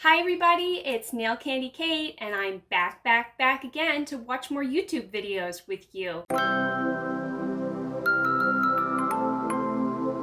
Hi everybody, it's Nail Candy Kate, and I'm back again to watch more YouTube videos with you.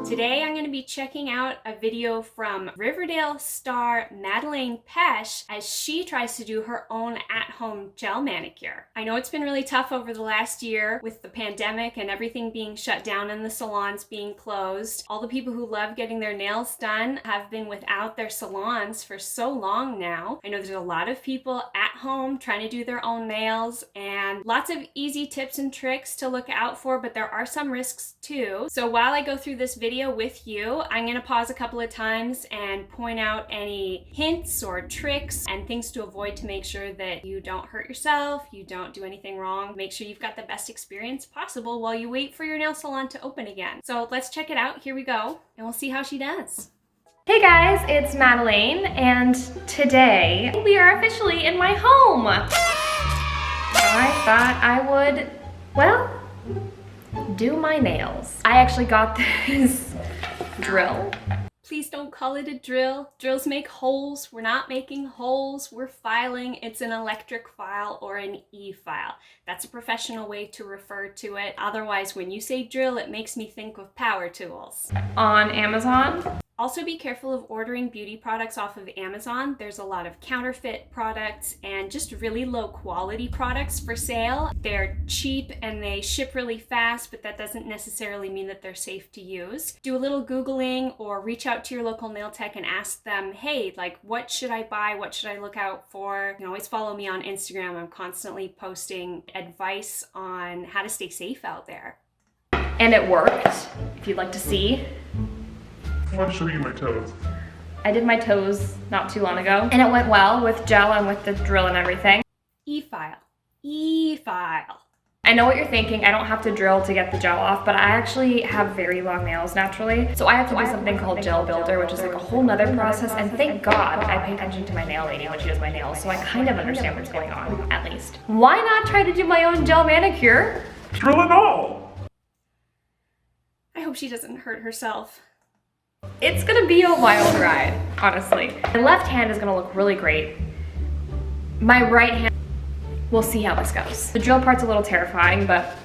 Today I'm going to be checking out a video from Riverdale Star Madelaine Petsch as she tries to do her own at-home gel manicure. I know it's been really tough over the last year with the pandemic and everything being shut down and the salons being closed. All the people who love getting their nails done have been without their salons for so long now. I know there's a lot of people at home trying to do their own nails and lots of easy tips and tricks to look out for, but there are some risks too. So while I go through this video with you, I'm going to pause a couple of times and point out any hints or tricks and things to avoid to make sure that you don't hurt yourself, you don't do anything wrong. Make sure you've got the best experience possible while you wait for your nail salon to open again. So let's check it out. Here we go, and we'll see how she does. Hey guys, it's Madelaine, and today we are officially in my home. I thought I would, well, do my nails. I actually got this drill. Please don't call it a drill. Drills make holes. We're not making holes. We're filing. It's an electric file or an e-file. That's a professional way to refer to it. Otherwise, when you say drill, it makes me think of power tools. On Amazon. Also be careful of ordering beauty products off of Amazon. There's a lot of counterfeit products and just really low quality products for sale. They're cheap and they ship really fast, but that doesn't necessarily mean that they're safe to use. Do a little Googling or reach out to your local nail tech and ask them, hey, like, what should I buy? What should I look out for? You can always follow me on Instagram. I'm constantly posting advice on how to stay safe out there. And it worked, if you'd like to see. I want to show you my toes. I did my toes not too long ago, and it went well with gel and with the drill and everything. E-file. E-file. I know what you're thinking. I don't have to drill to get the gel off, but I actually have very long nails naturally. So I have to do something called gel builder, which is like a whole nother process. And thank God I pay attention to my nail lady when she does my nails, so I kind of understand what's going on, at least. Why not try to do my own gel manicure? Drill and all! I hope she doesn't hurt herself. It's gonna be a wild ride, honestly. My left hand is gonna look really great. My right hand, we'll see how this goes. The drill part's a little terrifying, but...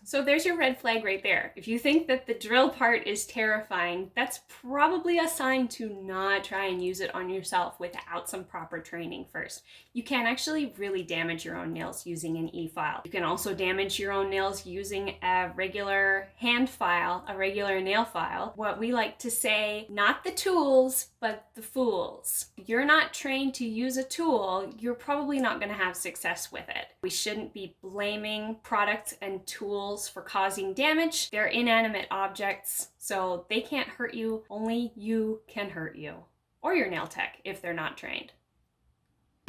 So there's your red flag right there. If you think that the drill part is terrifying, that's probably a sign to not try and use it on yourself without some proper training first. You can actually really damage your own nails using an e-file. You can also damage your own nails using a regular hand file, a regular nail file. What we like to say, not the tools, but the fools. If you're not trained to use a tool, you're probably not gonna have success with it. We shouldn't be blaming products and tools for causing damage. They're inanimate objects, so they can't hurt you. Only you can hurt you. Or your nail tech, if they're not trained.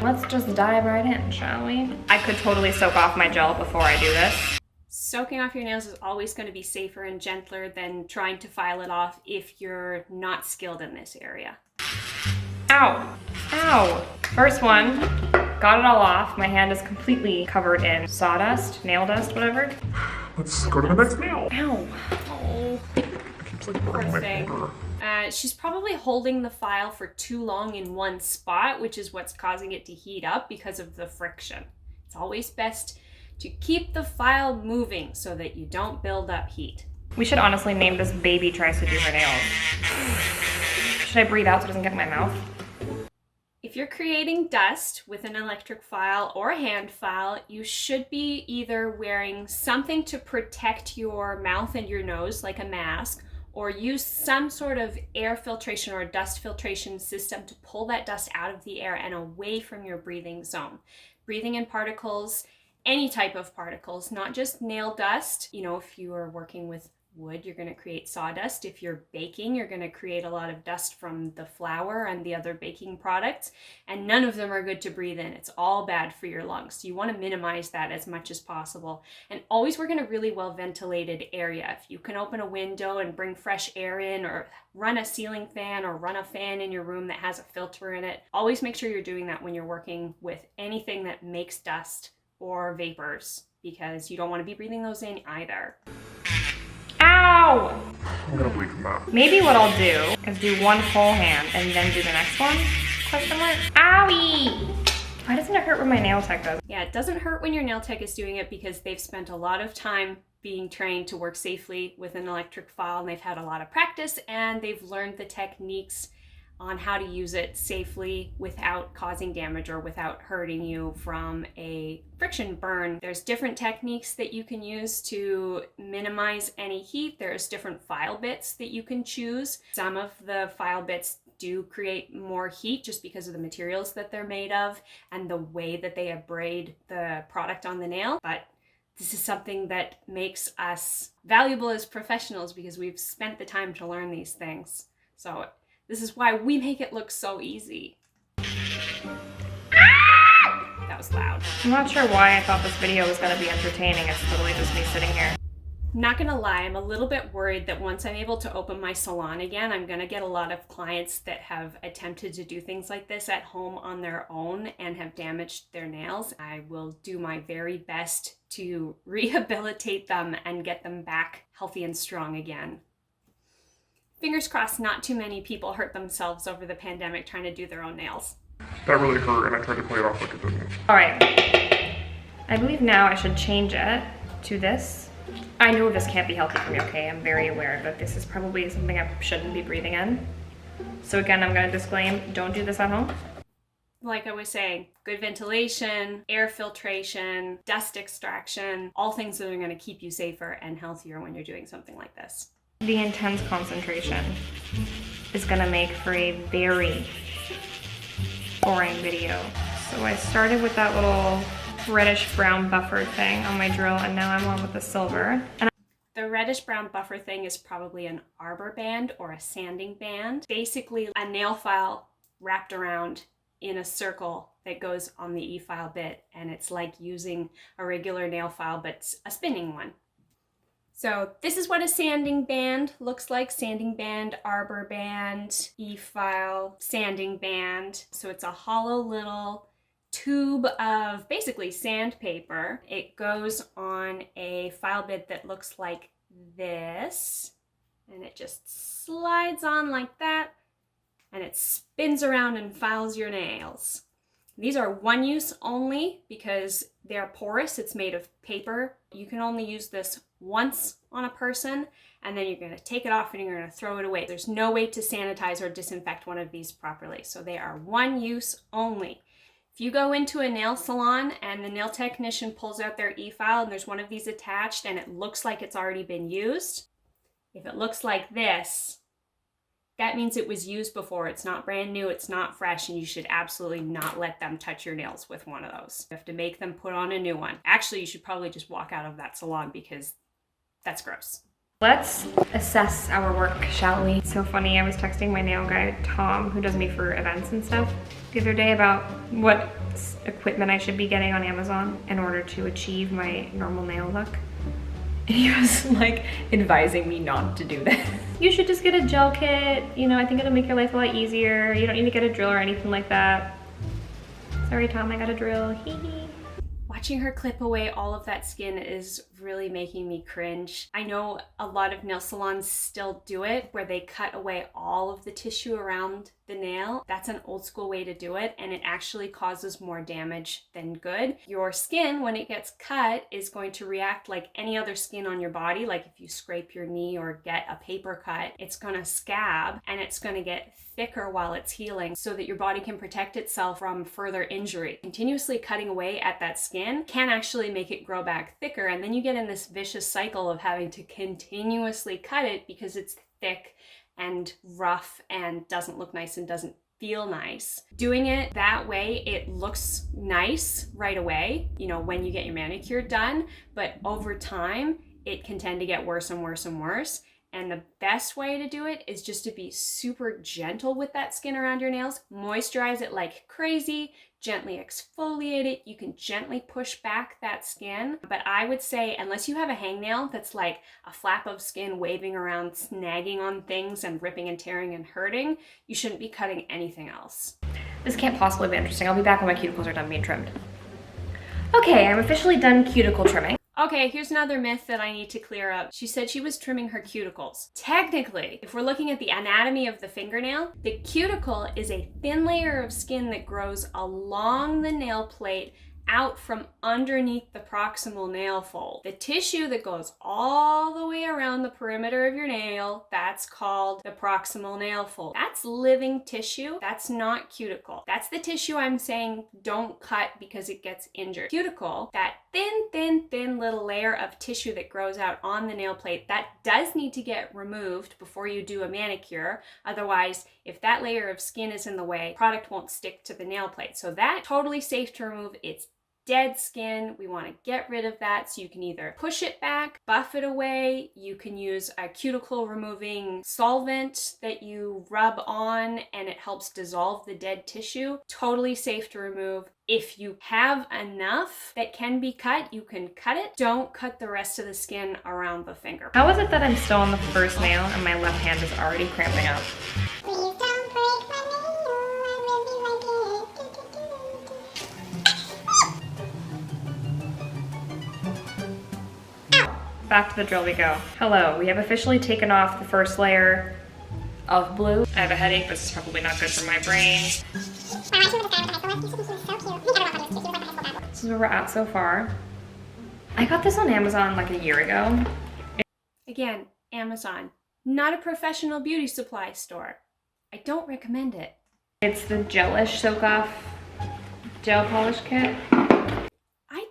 Let's just dive right in, shall we? I could totally soak off my gel before I do this. Soaking off your nails is always going to be safer and gentler than trying to file it off if you're not skilled in this area. Ow! Ow! First one. Got it all off. My hand is completely covered in sawdust, nail dust, whatever. Let's go to the next nail. Ow. Oh. It keeps like burning my finger. She's probably holding the file for too long in one spot, which is what's causing it to heat up because of the friction. It's always best to keep the file moving so that you don't build up heat. We should honestly name this Baby Tries to Do Her Nails. Should I breathe out so it doesn't get in my mouth? If you're creating dust with an electric file or a hand file, you should be either wearing something to protect your mouth and your nose, like a mask, or use some sort of air filtration or dust filtration system to pull that dust out of the air and away from your breathing zone. Breathing in particles, any type of particles, not just nail dust. You know, if you are working with wood, you're going to create sawdust. If you're baking, you're going to create a lot of dust from the flour and the other baking products, and none of them are good to breathe in. It's all bad for your lungs. So you want to minimize that as much as possible, and always work in a really well ventilated area. If you can open a window and bring fresh air in, or run a ceiling fan or run a fan in your room that has a filter in it, always make sure you're doing that when you're working with anything that makes dust or vapors, because you don't want to be breathing those in either. Ow! I'm gonna bleed from that. Maybe what I'll do is do one whole hand and then do the next one. Owie! Why doesn't it hurt when my nail tech does? Yeah, it doesn't hurt when your nail tech is doing it because they've spent a lot of time being trained to work safely with an electric file, and they've had a lot of practice, and they've learned the techniques on how to use it safely without causing damage or without hurting you from a friction burn. There's different techniques that you can use to minimize any heat. There's different file bits that you can choose. Some of the file bits do create more heat just because of the materials that they're made of and the way that they abrade the product on the nail. But this is something that makes us valuable as professionals because we've spent the time to learn these things. So this is why we make it look so easy. That was loud. I'm not sure why I thought this video was gonna be entertaining. It's totally just me sitting here. Not gonna lie, I'm a little bit worried that once I'm able to open my salon again, I'm gonna get a lot of clients that have attempted to do things like this at home on their own and have damaged their nails. I will do my very best to rehabilitate them and get them back healthy and strong again. Fingers crossed not too many people hurt themselves over the pandemic trying to do their own nails. That really hurt, and I tried to play it off like it didn't. All right, I believe now I should change it to this. I know this can't be healthy for me, okay? I'm very aware that this is probably something I shouldn't be breathing in. So again, I'm gonna disclaim, don't do this at home. Like I was saying, good ventilation, air filtration, dust extraction, all things that are gonna keep you safer and healthier when you're doing something like this. The intense concentration is gonna make for a very boring video. So I started with that little reddish brown buffer thing on my drill, and now I'm on with the silver. And the reddish brown buffer thing is probably an arbor band or a sanding band. Basically a nail file wrapped around in a circle that goes on the e-file bit, and it's like using a regular nail file but a spinning one. So this is what a sanding band looks like. Sanding band, arbor band, e-file, sanding band. So it's a hollow little tube of basically sandpaper. It goes on a file bit that looks like this, and it just slides on like that, and it spins around and files your nails. These are one use only because they're porous. It's made of paper. You can only use this once on a person, and then you're going to take it off and you're going to throw it away. There's no way to sanitize or disinfect one of these properly. So they are one use only. If you go into a nail salon and the nail technician pulls out their e-file and there's one of these attached and it looks like it's already been used, if it looks like this, that means it was used before. It's not brand new, it's not fresh, and you should absolutely not let them touch your nails with one of those. You have to make them put on a new one. Actually, you should probably just walk out of that salon because that's gross. let's assess our work, shall we? It's so funny, I was texting my nail guy, Tom, who does me for events and stuff, the other day about what equipment I should be getting on Amazon in order to achieve my normal nail look. And he was like advising me not to do that. You should just get a gel kit, you know, I think it'll make your life a lot easier. You don't need to get a drill or anything like that. Sorry Tom, I got a drill, hee hee. Watching her clip away all of that skin is really making me cringe. I know a lot of nail salons still do it where they cut away all of the tissue around the nail. That's an old school way to do it, and it actually causes more damage than good. Your skin, when it gets cut, is going to react like any other skin on your body. Like if you scrape your knee or get a paper cut, it's gonna scab and it's gonna get thicker while it's healing so that your body can protect itself from further injury. Continuously cutting away at that skin can actually make it grow back thicker, and then you get in this vicious cycle of having to continuously cut it because it's thick and rough and doesn't look nice and doesn't feel nice. Doing it that way, it looks nice right away, you know, when you get your manicure done, but over time, it can tend to get worse and worse and worse. And the best way to do it is just to be super gentle with that skin around your nails. Moisturize it like crazy, gently exfoliate it. You can gently push back that skin. But I would say, unless you have a hangnail that's like a flap of skin waving around, snagging on things and ripping and tearing and hurting, you shouldn't be cutting anything else. This can't possibly be interesting. I'll be back when my cuticles are done being trimmed. Okay, I'm officially done cuticle trimming. Okay, here's another myth that I need to clear up. She said she was trimming her cuticles. Technically, if we're looking at the anatomy of the fingernail, the cuticle is a thin layer of skin that grows along the nail plate out from underneath the proximal nail fold. The tissue that goes all the way around the perimeter of your nail, that's called the proximal nail fold. That's living tissue. That's not cuticle. That's the tissue I'm saying don't cut because it gets injured. Cuticle, that thin little layer of tissue that grows out on the nail plate, that does need to get removed before you do a manicure. Otherwise, if that layer of skin is in the way, product won't stick to the nail plate. So that's totally safe to remove. It's dead skin. We want to get rid of that. So you can either push it back, buff it away. You can use a cuticle removing solvent that you rub on and it helps dissolve the dead tissue. Totally safe to remove. If you have enough that can be cut, you can cut it. Don't cut the rest of the skin around the finger. How is it that I'm still on the first nail and my left hand is already cramping up? Please don't break my nail, I really like it. Back to the drill we go. Hello, we have officially taken off the first layer of blue. I have a headache, this is probably not good for my brain. This is where we're at so far. I got this on Amazon like a year ago. Again, Amazon, not a professional beauty supply store. I don't recommend it. It's the Gelish Soak Off Gel Polish Kit. I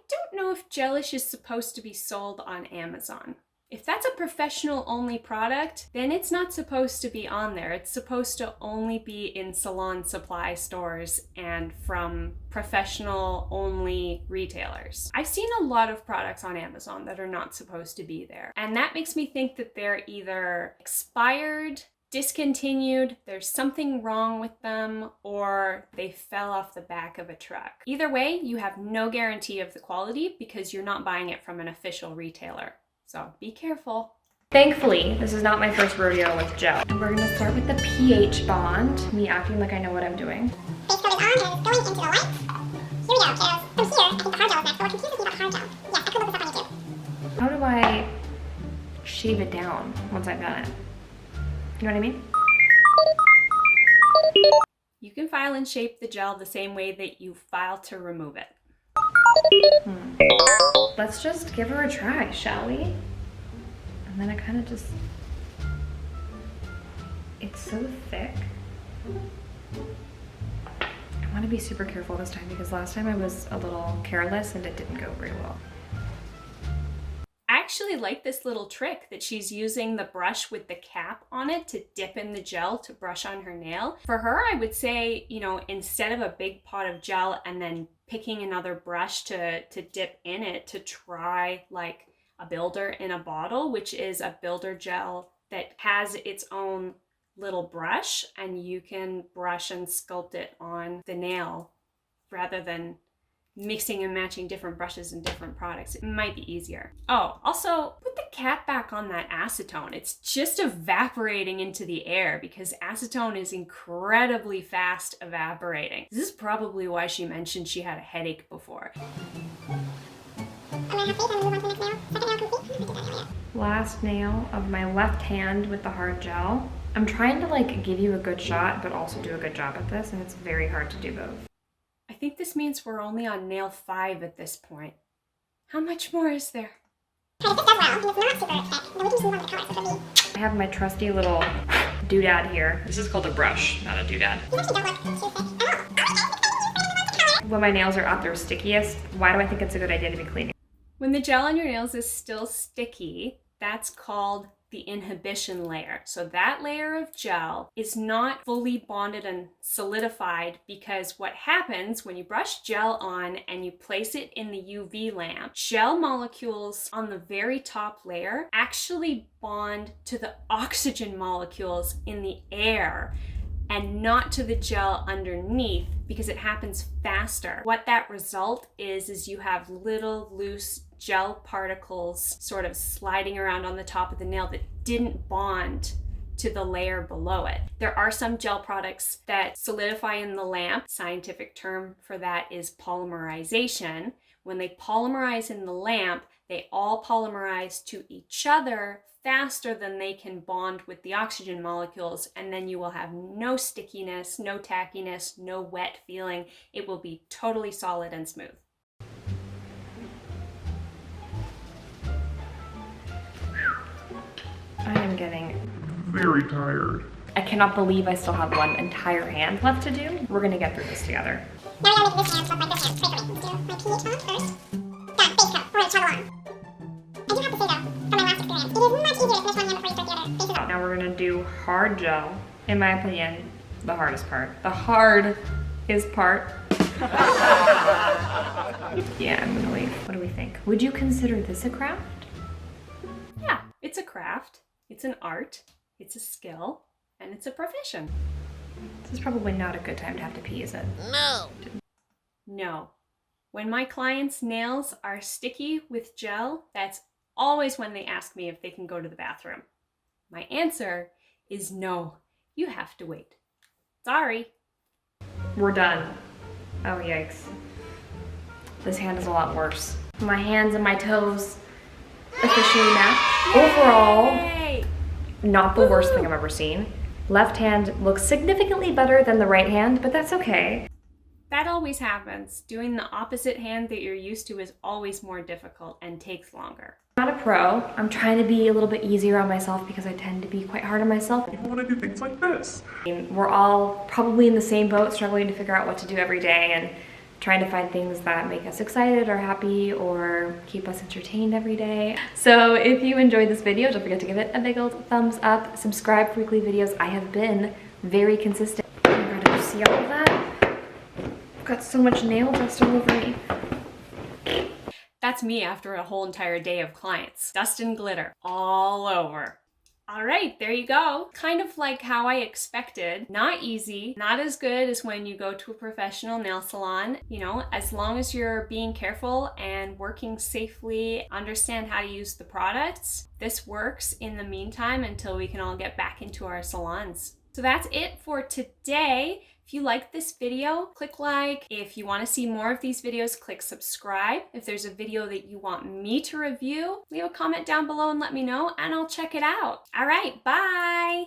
don't know if Gelish is supposed to be sold on Amazon. If that's a professional only product, then it's not supposed to be on there. It's supposed to only be in salon supply stores and from professional only retailers. I've seen a lot of products on Amazon that are not supposed to be there. And that makes me think that they're either expired, discontinued, there's something wrong with them, or they fell off the back of a truck. Either way, you have no guarantee of the quality because you're not buying it from an official retailer. So be careful. Thankfully, this is not my first rodeo with gel. And we're gonna start with the pH bond, me acting like I know what I'm doing. Base coat is on and it's going into the light. Here we go, kiddos. From here, I think the hard gel is next, so what confuses me about hard gel. Yes, I could look this up on YouTube. How do I shave it down once I've done it? You know what I mean? You can file and shape the gel the same way that you file to remove it. Let's just give her a try, shall we? And then I kind of just... It's so thick. I want to be super careful this time because last time I was a little careless and it didn't go very well. I actually like this little trick that she's using the brush with the cap on it to dip in the gel to brush on her nail. For her, I would say, you know, instead of a big pot of gel and then picking another brush to dip in it, to try like a builder in a bottle, which is a builder gel that has its own little brush and you can brush and sculpt it on the nail rather than mixing and matching different brushes and different products. It might be easier. Oh, also put the cap back on that acetone. It's just evaporating into the air because acetone is incredibly fast evaporating. This is probably why she mentioned she had a headache before. Last nail of my left hand with the hard gel. I'm trying to like give you a good shot, but also do a good job at this, and it's very hard to do both. I think this means we're only on nail 5 at this point. How much more is there? I have my trusty little doodad here. This is called a brush, not a doodad. When my nails are at their stickiest, why do I think it's a good idea to be cleaning? When the gel on your nails is still sticky, that's called the inhibition layer. So that layer of gel is not fully bonded and solidified because what happens when you brush gel on and you place it in the UV lamp, gel molecules on the very top layer actually bond to the oxygen molecules in the air and not to the gel underneath because it happens faster. What that result is you have little loose gel particles sort of sliding around on the top of the nail that didn't bond to the layer below it. There are some gel products that solidify in the lamp. Scientific term for that is polymerization. When they polymerize in the lamp, they all polymerize to each other faster than they can bond with the oxygen molecules, and then you will have no stickiness, no tackiness, no wet feeling. It will be totally solid and smooth. I am getting Very tired. I cannot believe I still have one entire hand left to do. We're gonna get through this together. Now we gotta make this hand look like this hand. Wait, let's do my pH on first. Done, base coat. We're gonna chug along. I do have to say though, from my last experience, it is much easier to finish one hand before you start the other. Base it up. Now we're gonna do hard gel. In my opinion, the hardest part. The hard is part. Yeah, I'm gonna leave. What do we think? Would you consider this a craft? Yeah, it's a craft, it's an art, it's a skill, and it's a profession. This is probably not a good time to have to pee, is it? No. When my clients' nails are sticky with gel, that's always when they ask me if they can go to the bathroom. My answer is no. You have to wait. Sorry. We're done. Oh, yikes. This hand is a lot worse. My hands and my toes officially match. Overall, Yay! not the worst thing I've ever seen. Left hand looks significantly better than the right hand, but that's okay. That always happens. Doing the opposite hand that you're used to is always more difficult and takes longer. I'm not a pro. I'm trying to be a little bit easier on myself because I tend to be quite hard on myself. People want to do things like this. We're all probably in the same boat, struggling to figure out what to do every day and trying to find things that make us excited or happy or keep us entertained every day. So if you enjoyed this video, don't forget to give it a big old thumbs up. Subscribe for weekly videos. I have been very consistent. Oh my God, did you see all of that? I've got so much nail dust all over me. That's me after a whole entire day of clients. Dust and glitter all over. All right, there you go. Kind of like how I expected. Not easy, not as good as when you go to a professional nail salon. You know, as long as you're being careful and working safely, understand how to use the products, this works in the meantime until we can all get back into our salons. So that's it for today. If you like this video, click like. If you want to see more of these videos, click subscribe. If there's a video that you want me to review, leave a comment down below and let me know, and I'll check it out. All right, bye.